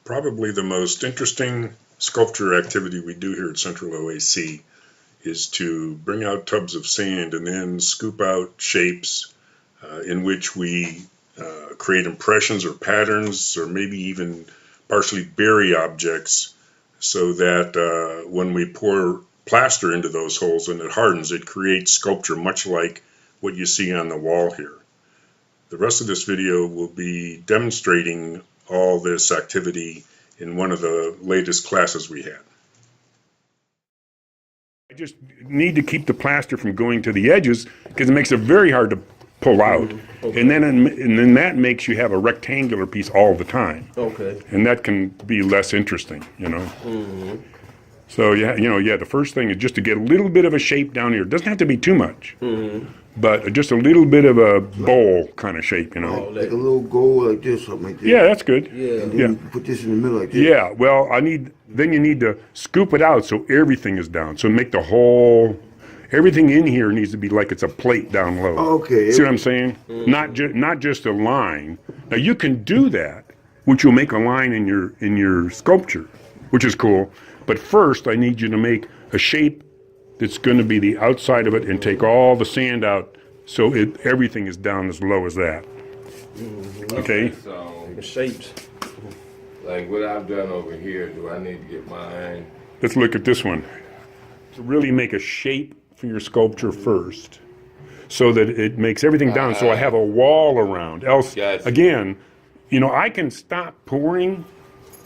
Probably the most interesting sculpture activity we do here at Central OAC is to bring out tubs of sand and then scoop out shapes in which we create impressions or patterns, or maybe even partially bury objects, so that when we pour plaster into those holes and it hardens, it creates sculpture much like what you see on the wall here. The rest of this video will be demonstrating all this activity in one of the latest classes we had. I just need to keep the plaster from going to the edges because it makes it very hard to pull out. Okay. And then that makes you have a rectangular piece all the time. Okay. And that can be less interesting, you know. Mm-hmm. So the first thing is just to get a little bit of a shape down here. It doesn't have to be too much, but just a little bit of a bowl kind of shape, you know. Oh, like a little goal like this, something like this. Yeah, that's good. Yeah. And then you put this in the middle like this. Yeah, well, then you need to scoop it out so everything is down. So make the whole, everything in here needs to be like it's a plate down low. Okay. See what I'm saying? Not just a line. Now you can do that, which will make a line in your sculpture, which is cool. But first, I need you to make a shape that's going to be the outside of it and take all the sand out so everything is down as low as that. Okay? So, The shapes. like what I've done over here, do I need to get mine? Let's look at this one. To really make a shape for your sculpture first so that it makes everything down so I have a wall around. Else, again, I can stop pouring,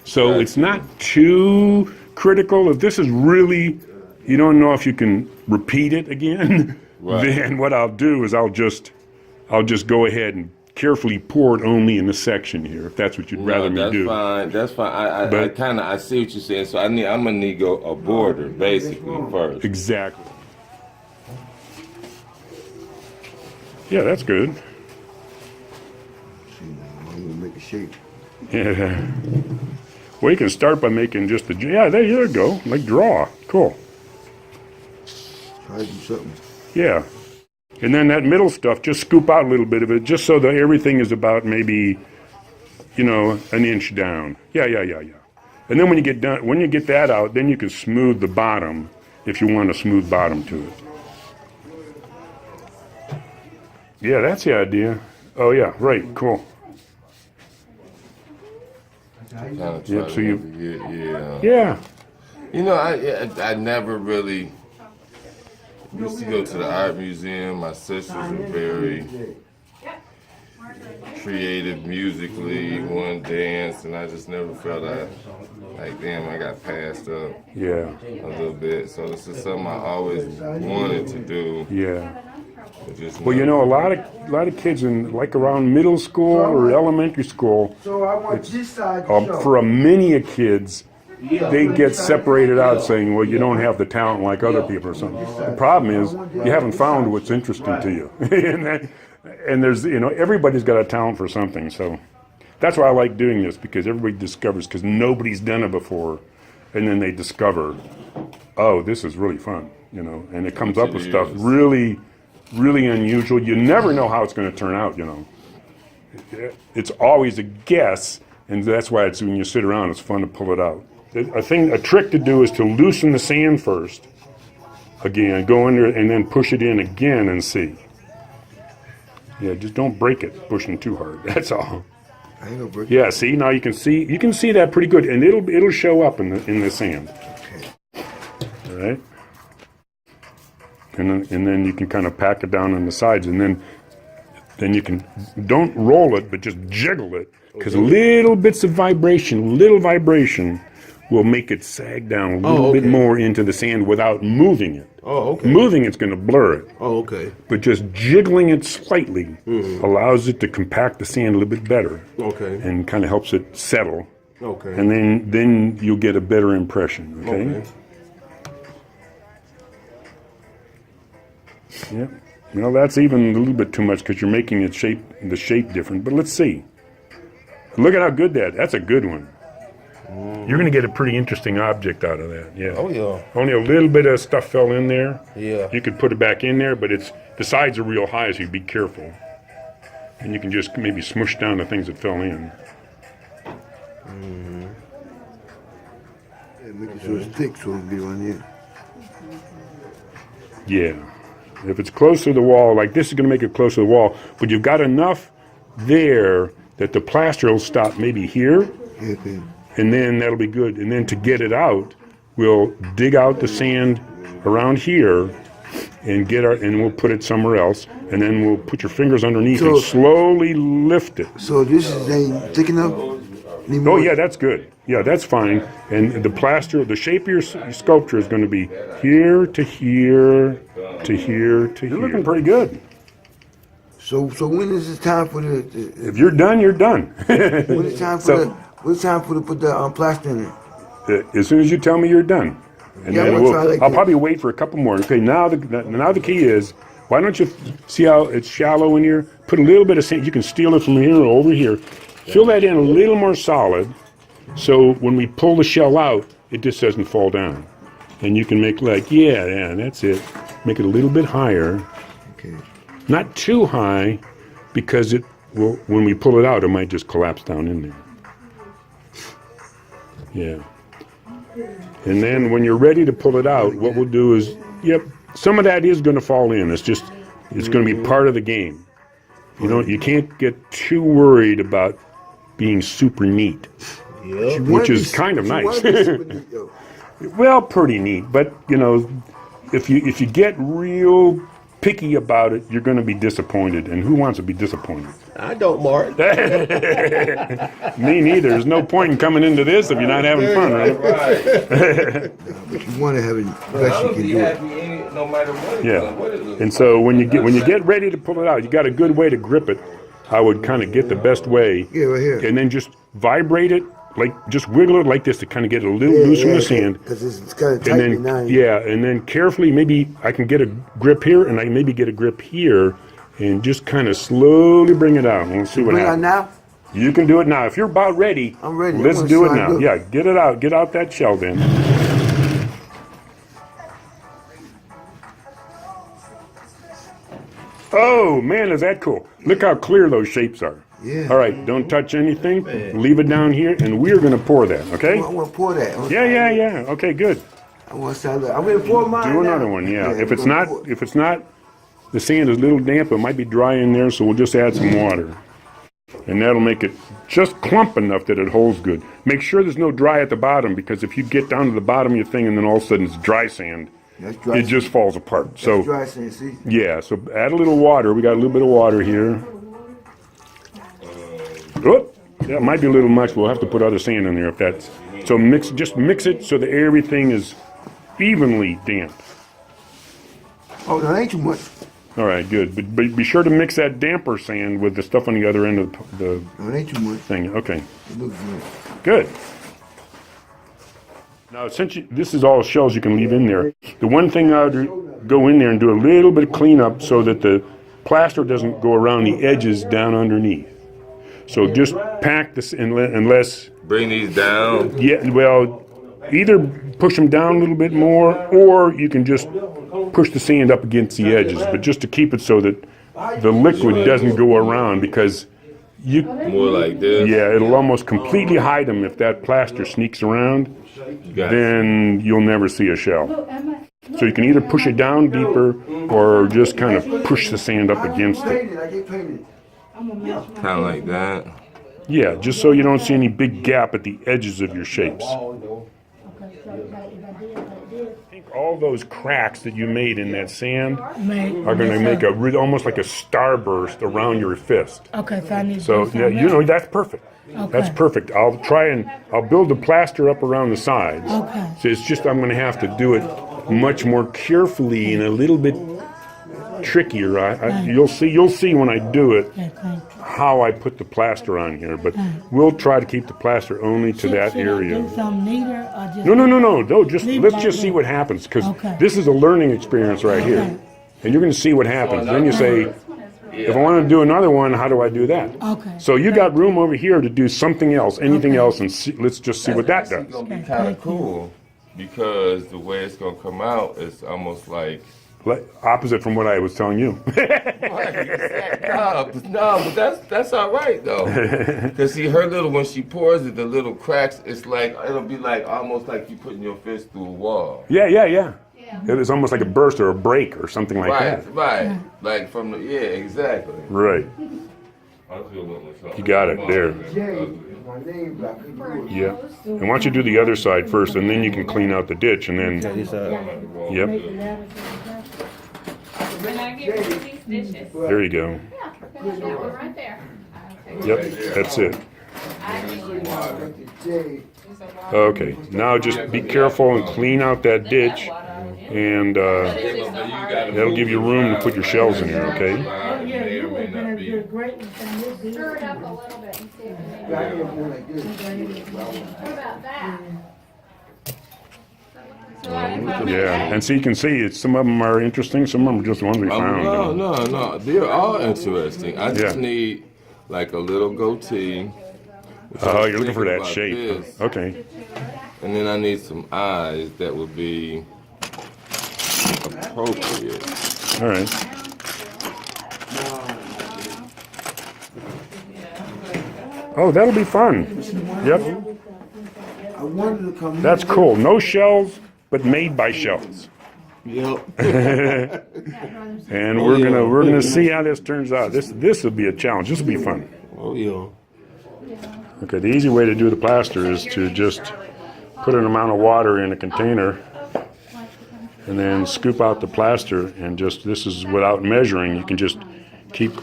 so it's not too critical. If this is really, you don't know if you can repeat it again, then what I'll do is I'll just go ahead and carefully pour it only in the section here, if that's what you'd rather me do. That's fine. I see what you're saying. So I'm gonna need a border basically first. Exactly. Yeah, that's good. I'm gonna make a shape. Yeah. Well, you can start by making just there you go, like draw. Cool. Try to do something. Yeah. And then that middle stuff, just scoop out a little bit of it, just so that everything is about maybe, an inch down. Yeah. And then when you get that out, then you can smooth the bottom if you want a smooth bottom to it. Yeah, that's the idea. Oh yeah, right, cool. Yep, so yeah. I never really used to go to the art museum. My sisters are very creative musically, one dance, and I just never felt damn, I got passed up a little bit. So this is something I always wanted to do. Yeah. Well, a lot of kids around middle school or elementary school, for a many of kids, they get separated out saying, well, you don't have the talent like other people or something. The problem is you haven't found what's interesting to you. and there's, everybody's got a talent for something. So that's why I like doing this, because everybody discovers, because nobody's done it before. And then they discover, oh, this is really fun, and it comes up with stuff really unusual. You never know how it's going to turn out, It's always a guess, and that's why when you sit around, it's fun to pull it out. A trick to do is to loosen the sand first. Again, go in there and then push it in again and see. Yeah, just don't break it pushing too hard. That's all. I ain't gonna break it. Yeah, see, now you can see that pretty good, and it'll show up in the sand. Okay. All right. And then you can kind of pack it down on the sides, and then you can, don't roll it, but just jiggle it, because little bits of vibration will make it sag down a little bit more into the sand without moving it. Oh, okay. Moving it's going to blur it. Oh, okay. But just jiggling it slightly allows it to compact the sand a little bit better. Okay. And kind of helps it settle. Okay. And then you'll get a better impression. Okay. Yeah. That's even a little bit too much because you're making the shape different. But let's see. Look at how good that's a good one. You're going to get a pretty interesting object out of that. Yeah. Oh yeah. Only a little bit of stuff fell in there. Yeah. You could put it back in there, but the sides are real high, so you be careful. And you can just maybe smush down the things that fell in. Yeah, make it so it's thick so it'll be on there. Yeah. If it's close to the wall, like this is going to make it close to the wall, but you've got enough there that the plaster will stop maybe here, Yeah, okay. and then that'll be good. And then to get it out, we'll dig out the sand around here and we'll put it somewhere else, and then we'll put your fingers underneath and slowly lift it. So this ain't thick enough? Oh yeah, that's good. Yeah, that's fine. And the plaster, the shape of your sculpture is going to be here to here to here to here. You're looking pretty good. So when is it time for the If you're done, you're done. when is time for to put the plaster in it? As soon as you tell me you're done. And Yeah, then I'm gonna try like I'll this. probably wait for a couple more. Okay, now the key is, why don't you see how it's shallow in here? Put a little bit of sand. You can steal it from here or over here. Fill that in a little more solid, so when we pull the shell out, it just doesn't fall down. And you can make like, yeah, that's it. Make it a little bit higher. Okay. Not too high, because when we pull it out, it might just collapse down in there. Yeah. And then when you're ready to pull it out, what we'll do is, some of that is going to fall in. It's going to be part of the game. You can't get too worried about being super neat, which is kind of nice. Well, pretty neat, but if you get real picky about it, you're going to be disappointed. And who wants to be disappointed? I don't, Mark. Me neither. There's no point in coming into this if you're not having fun, right? But you want to have it best you can do it. No matter what. Yeah. And so when you get ready to pull it out, you got a good way to grip it. I would kind of get the best way. Yeah, right here. And then just vibrate it, like just wiggle it like this to kind of get it a little loose from the sand. Because it's kind of tight And then, and then carefully, maybe I can get a grip here, and I can maybe get a grip here, and just kind of slowly bring it out. And we'll see what Bring it out happens. now? You can do it now. If you're about ready, I'm ready. Let's I'm do it gonna now. try. Look. Yeah, get it out. Get out that shell then. Oh, man, is that cool. Look how clear those shapes are. Yeah. All right, don't touch anything. Leave it down here, and we're going to pour that, okay? I want to pour that. Yeah. Okay, good. I want to start. I'm going to pour mine. Do now. another one, yeah. If we're it's gonna not, pour. the sand is a little damp, it might be dry in there, so we'll just add some water. And that'll make it just clump enough that it holds good. Make sure there's no dry at the bottom, because if you get down to the bottom of your thing and then all of a sudden it's dry sand, That's dry it just falls apart. That's So dry sand, see? yeah, so add a little water. We got a little bit of water here. Oop, that might be a little much. We'll have to put other sand in there if that's. So just mix it so that everything is evenly damp. Oh, that ain't too much. All right, good. But be sure to mix that damper sand with the stuff on the other end of the No, it ain't too much. thing. Okay, It looks good. good. Now, since this is all shells you can leave in there, the one thing I would go in there and do a little bit of cleanup so that the plaster doesn't go around the edges down underneath. So just pack this unless, Bring these down. either push them down a little bit more, or you can just push the sand up against the edges, but just to keep it so that the liquid doesn't go around, because More like this. it'll almost completely hide them if that plaster sneaks around. Then you'll never see a shell. So you can either push it down deeper or just kind of push the sand up against it. I get painted. Kind of like that. Yeah, just so you don't see any big gap at the edges of your shapes. I think all those cracks that you made in that sand are going to make almost like a starburst around your fist. Okay, so I need to So do something else. that's perfect. Okay. That's perfect. I'll build the plaster up around the sides. Okay. So it's just I'm going to have to do it much more carefully and a little bit trickier. You'll see when I do it Okay, thank you. how I put the plaster on here. But we'll try to keep the plaster only to that Should area. I do something neater or just... No. Just Leave let's like just see this. what happens, because Okay. this is a learning experience right here, Okay. and you're going to see what happens. Then you say, if I want to do another one, how do I do that? Okay. So you got room over here to do something else, anything else, and let's just see what that does. It's gonna be kind of cool because the way it's gonna come out is almost like Opposite from what I was telling you. No, but that's all right though. Cause see, her little when she pours it, the little cracks. It's like it'll be like almost like you putting your fist through a wall. Yeah. It was almost like a burst or a break or something like that. Right. Like from the exactly. Right. You got it there. My name, but I couldn't do it. Yeah. And why don't you do the other side first, and then you can clean out the ditch, and then. Yep. When I get rid of these dishes. There you go. Yeah, that one right there. Yep. That's it. Okay. Now just be careful and clean out that ditch, and that'll give you room to put your shells in there. Okay. Oh, yeah, you were gonna do a great one. Stir it up a little bit and see if it makes. What about that? Yeah, and so you can see some of them are interesting, some of them are just ones we found. No. They're all interesting. I just Yeah. need like a little goatee. Oh, you're looking for that About shape. this. Okay. And then I need some eyes that would be appropriate. All right. Oh, that'll be fun. Yep. I wanted to come. That's cool. No shells, but made by shells. Yep. And we're gonna see how this turns out. This will be a challenge. This will be fun. Oh yeah. Okay, the easy way to do the plaster is to just put an amount of water in a container and then scoop out the plaster, and just, this is without measuring, you can just keep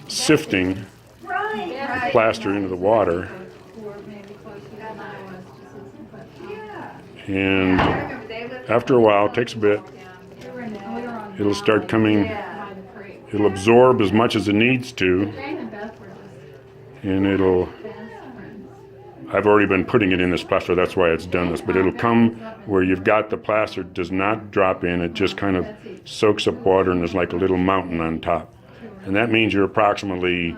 sifting the plaster into the water. And after a while, it takes a bit, it'll start coming, it'll absorb as much as it needs to, and I've already been putting it in this plaster, that's why it's done this, but it'll come where you've got the plaster, does not drop in, it just kind of soaks up water and there's like a little mountain on top. And that means you're approximately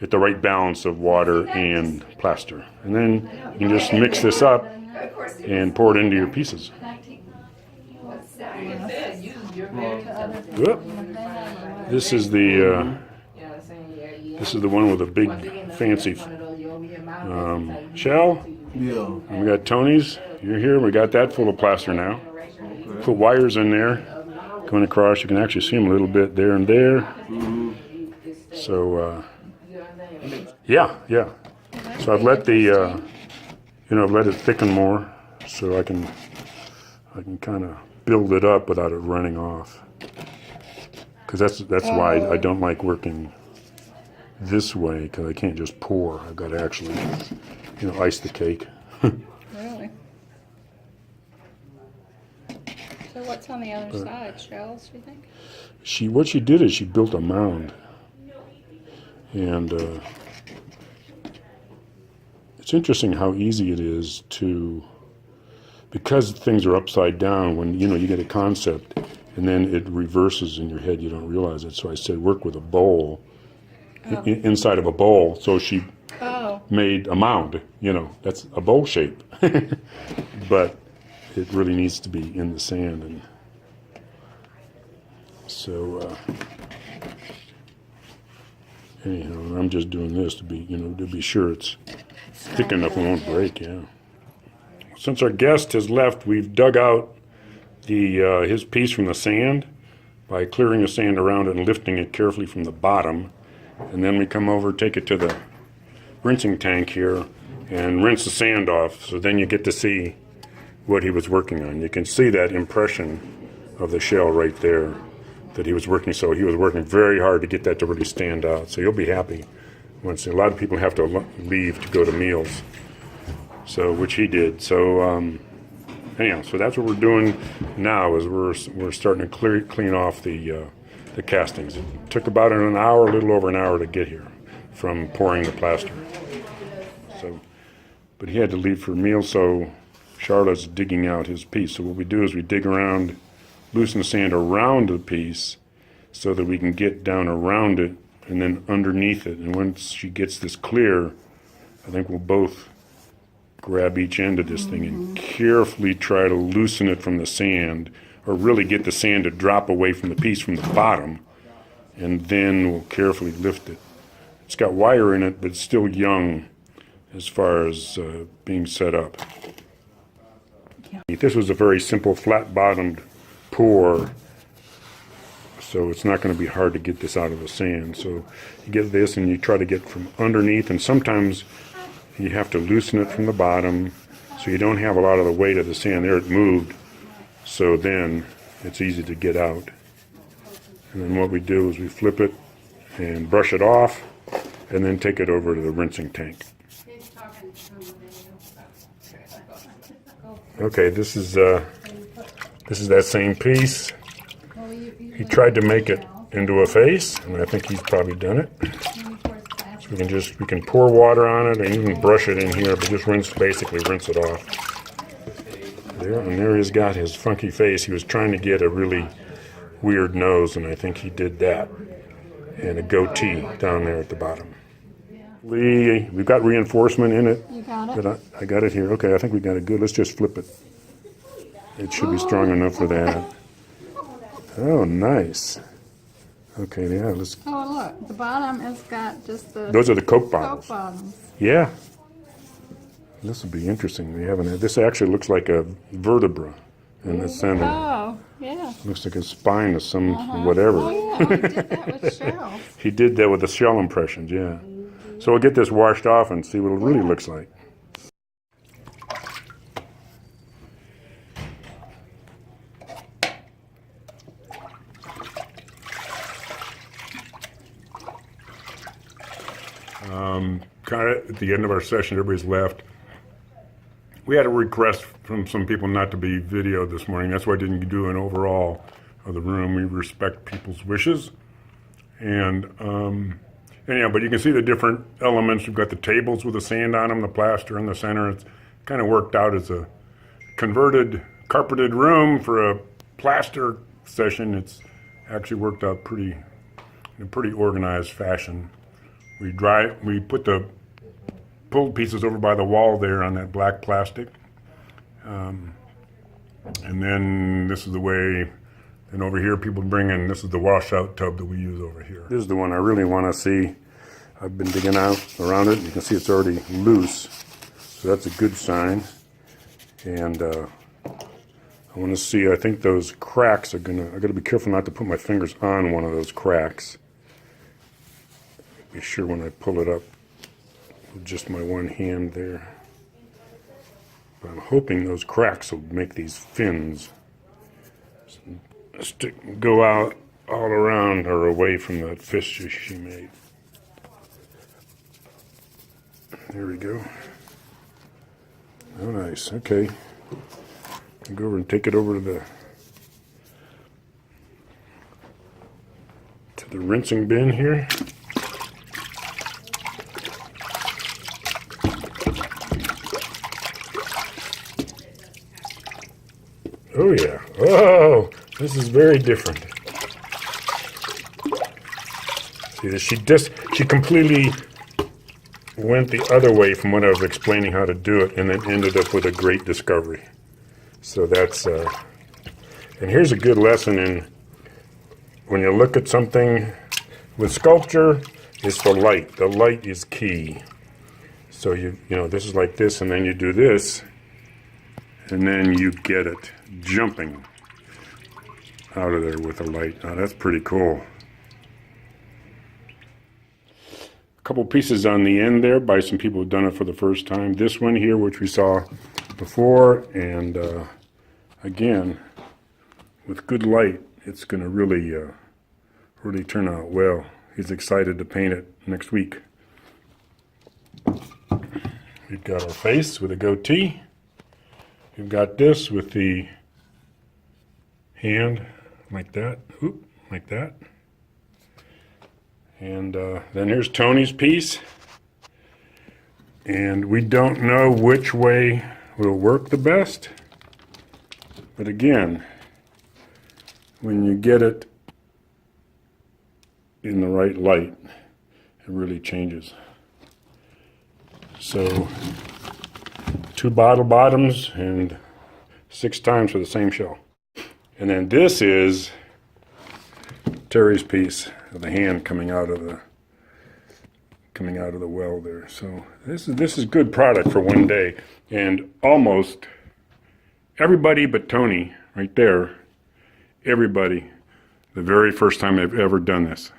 at the right balance of water and plaster. And then you can just mix this up and pour it into your pieces. Whoop. This is the one with a big fancy shell. Yeah. And we got Tony's. You're here. We got that full of plaster now. Put wires in there going across. You can actually see them a little bit there and there. So yeah. So I've let the I've let it thicken more, so I can kind of build it up without it running off. Because that's why I don't like working this way, because I can't just pour. I've got to actually, ice the cake. Really? So what's on the other side? Shells, do you think? What she did is she built a mound, and it's interesting how easy it is to, because things are upside down, when you get a concept and then it reverses in your head, you don't realize it. So I said work with a bowl, inside of a bowl. So she made a mound, that's a bowl shape. But it really needs to be in the sand. And so anyhow, I'm just doing this to be sure it's thick enough it won't break. Yeah. Since our guest has left, we've dug out his piece from the sand by clearing the sand around it and lifting it carefully from the bottom. And then we come over, take it to the rinsing tank here and rinse the sand off. So then you get to see what he was working on. You can see that impression of the shell right there that he was working. So he was working very hard to get that to really stand out. So you'll be happy. Once a lot of people have to leave to go to meals, so which he did. So anyhow, so that's what we're doing now. Is we're starting to clean off the castings. It took about an hour, a little over an hour to get here from pouring the plaster. So, but he had to leave for a meal, so Charlotte's digging out his piece. So what we do is we dig around, loosen the sand around the piece so that we can get down around it and then underneath it. And once she gets this clear, I think we'll both grab each end of this thing and carefully try to loosen it from the sand or really get the sand to drop away from the piece from the bottom, and then we'll carefully lift it. It's got wire in it, but it's still young as far as being set up. This was a very simple flat-bottomed pour, so it's not going to be hard to get this out of the sand. So you get this and you try to get from underneath, and sometimes you have to loosen it from the bottom so you don't have a lot of the weight of the sand. There it moved, so then it's easy to get out. And then what we do is we flip it and brush it off, and then take it over to the rinsing tank. Okay, this is that same piece. He tried to make it into a face, and I think he's probably done it. So we can pour water on it, and even brush it in here, but just basically rinse it off. There he's got his funky face. He was trying to get a really weird nose, and I think he did that. And a goatee down there at the bottom. Lee, we've got reinforcement in it. You got it? I got it here. Okay, I think we got it good. Let's just flip it. It should be strong enough for that. Oh, nice. Okay, yeah, let's... Oh, look, the bottom has got just the... Those are the Coke bottles. Coke bottoms. Yeah. This will be interesting. This actually looks like a vertebra in the center. Oh, yeah. Looks like a spine of some whatever. Oh, yeah, he did that with shells. He did that with the shell impressions, yeah. So we'll get this washed off and see what it really looks like. Kind of at the end of our session, everybody's left. We had a request from some people not to be videoed this morning. That's why I didn't do an overall of the room. We respect people's wishes. And anyhow, but you can see the different elements. We've got the tables with the sand on them, the plaster in the center. It's kind of worked out as a converted, carpeted room for a plaster session. It's actually worked out in a pretty organized fashion. We put the pulled pieces over by the wall there on that black plastic. And then this is the way, and over here people bring in, this is the washout tub that we use over here. This is the one I really want to see. I've been digging out around it. You can see it's already loose. So that's a good sign. And I want to see, I think those cracks I got to be careful not to put my fingers on one of those cracks. Be sure when I pull it up with just my one hand there. But I'm hoping those cracks will make these fins go out all around or away from that fist she made. There we go. Oh, nice. Okay. I'll go over and take it over to the rinsing bin here. Oh yeah. Oh, this is very different. See, she completely went the other way from when I was explaining how to do it, and then ended up with a great discovery. So that's, and here's a good lesson in when you look at something with sculpture, it's the light. The light is key. So you know, this is like this, and then you do this, and then you get it jumping out of there with the light. Now that's pretty cool. A couple pieces on the end there by some people who've done it for the first time. This one here, which we saw before, and again, with good light, it's going to really turn out well. He's excited to paint it next week. We've got our face with a goatee. We've got this with the hand like that, like that. And then here's Tony's piece. And we don't know which way will work the best. But again, when you get it in the right light, it really changes. So 2 bottle bottoms and 6 times for the same shell. And then this is Terry's piece of the hand coming out of the well there. So this is good product for one day. And almost everybody but Tony, right there, everybody, the very first time they've ever done this.